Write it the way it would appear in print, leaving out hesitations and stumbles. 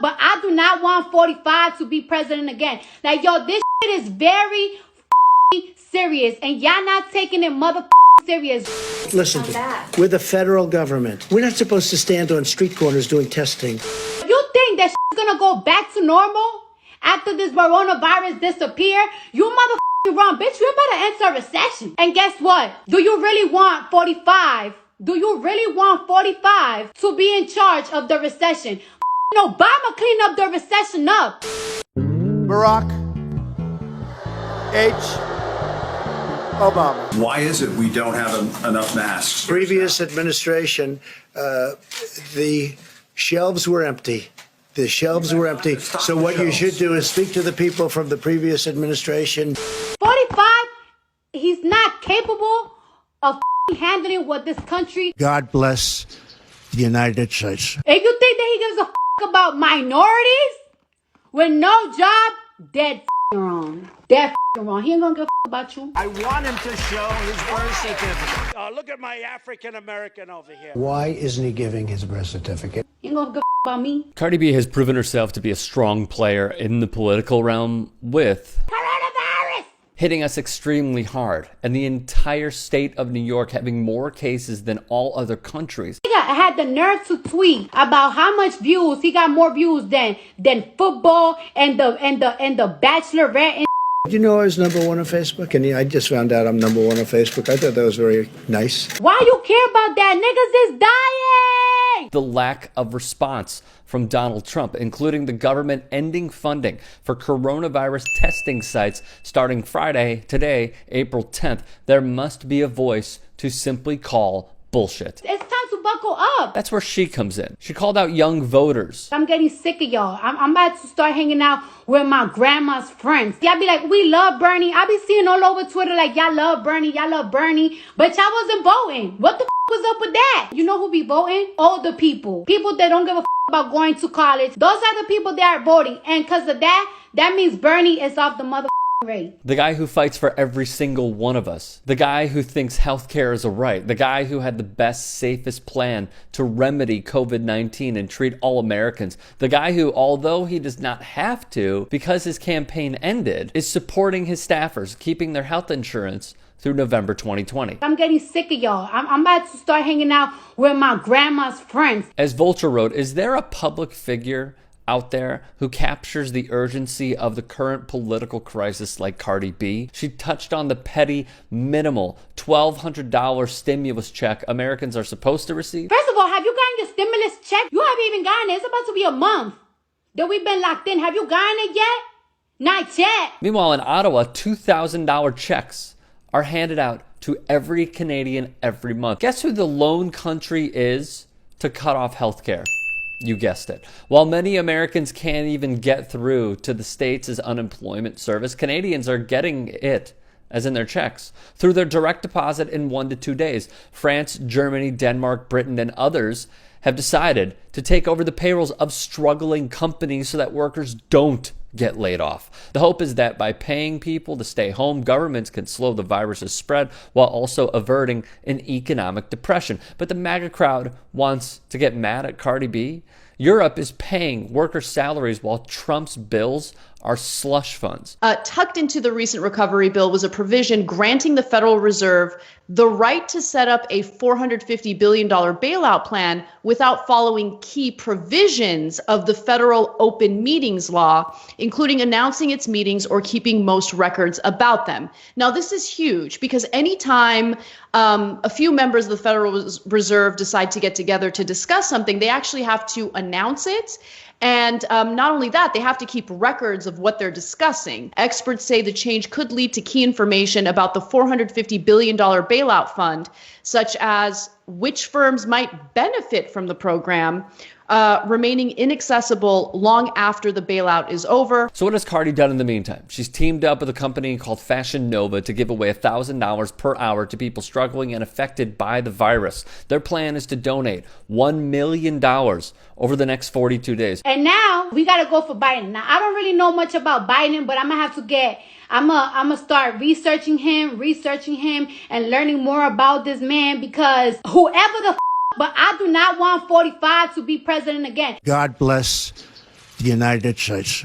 but I do not want 45 to be president again. Like, yo, this shit is very serious, and y'all not taking it serious. Listen to me. We're the federal government. We're not supposed to stand on street corners doing testing. You think that shit's gonna go back to normal after this coronavirus disappear? You motherfucking wrong, bitch. You better enter a recession. And guess what? Do you really want 45? Do you really want 45 to be in charge of the recession? Obama clean up the recession up. Barack H. Obama. Why is it we don't have enough masks? Previous administration, the shelves were empty. The shelves were empty. So what you should do is speak to the people from the previous administration. 45, he's not capable of handling what this country. God bless the United States. And you think that he gives a about minorities with no job? Dead wrong. Dead wrong. He ain't gonna give a about you. I want him to show his birth certificate. Look at my African American over here. Why isn't he giving his birth certificate? He ain't gonna give a about me. Cardi B has proven herself to be a strong player in the political realm with Coronavirus hitting us extremely hard, and the entire state of New York having more cases than all other countries. I had the nerve to tweet about how much views he got, more views than football and the Bachelorette. And Did you know I was number one on Facebook? And I just found out I'm number one on Facebook. I thought that was very nice. Why you care about that? Niggas is dying. The lack of response from Donald Trump, including the government ending funding for coronavirus testing sites starting Friday, today, April 10th. There must be a voice to simply call bullshit. It's time to buckle up. That's where she comes in. She called out young voters. I'm getting sick of y'all. I'm about to start hanging out with my grandma's friends. Y'all be like, we love Bernie. I be seeing all over Twitter like, y'all love Bernie, but y'all wasn't voting. What the was up with that? You know who be voting? Older people. People that don't give a about going to college. Those are the people that are voting. And because of that means Bernie is off the mother rate. The guy who fights for every single one of us. The guy who thinks healthcare is a right. The guy who had the best, safest plan to remedy COVID-19 and treat all Americans. The guy who, although he does not have to, because his campaign ended, is supporting his staffers, keeping their health insurance through November 2020. I'm getting sick of y'all. I'm about to start hanging out with my grandma's friends. As Vulture wrote, is there a public figure out there who captures the urgency of the current political crisis like Cardi B? She touched on the petty, minimal $1,200 stimulus check Americans are supposed to receive. First of all, have you gotten your stimulus check? You haven't even gotten it. It's about to be a month that we've been locked in. Have you gotten it yet? Not yet. Meanwhile, in Ottawa, $2,000 checks are handed out to every Canadian every month. Guess who the lone country is to cut off healthcare? You guessed it. While many Americans can't even get through to the states' unemployment service, Canadians are getting it, as in their checks, through their direct deposit in 1 to 2 days. France, Germany, Denmark, Britain, and others have decided to take over the payrolls of struggling companies so that workers don't get laid off. The hope is that by paying people to stay home, governments can slow the virus's spread while also averting an economic depression. But the MAGA crowd wants to get mad at Cardi B. Europe is paying worker salaries while Trump's bills are slush funds. Tucked into the recent recovery bill was a provision granting the Federal Reserve the right to set up a $450 billion bailout plan without following key provisions of the federal open meetings law, including announcing its meetings or keeping most records about them. Now, this is huge because anytime a few members of the Federal Reserve decide to get together to discuss something, they actually have to announce it. And not only that, they have to keep records of what they're discussing. Experts say the change could lead to key information about the $450 billion bailout fund, such as which firms might benefit from the program, remaining inaccessible long after the bailout is over. So what has Cardi done in the meantime? She's teamed up with a company called Fashion Nova to give away $1,000 per hour to people struggling and affected by the virus. Their plan is to donate $1 million over the next 42 days. And now we got to go for Biden. Now, I don't really know much about Biden, but I'm going to have to I'm gonna start researching him and learning more about this man, because whoever the but I do not want 45 to be president again. God bless United States.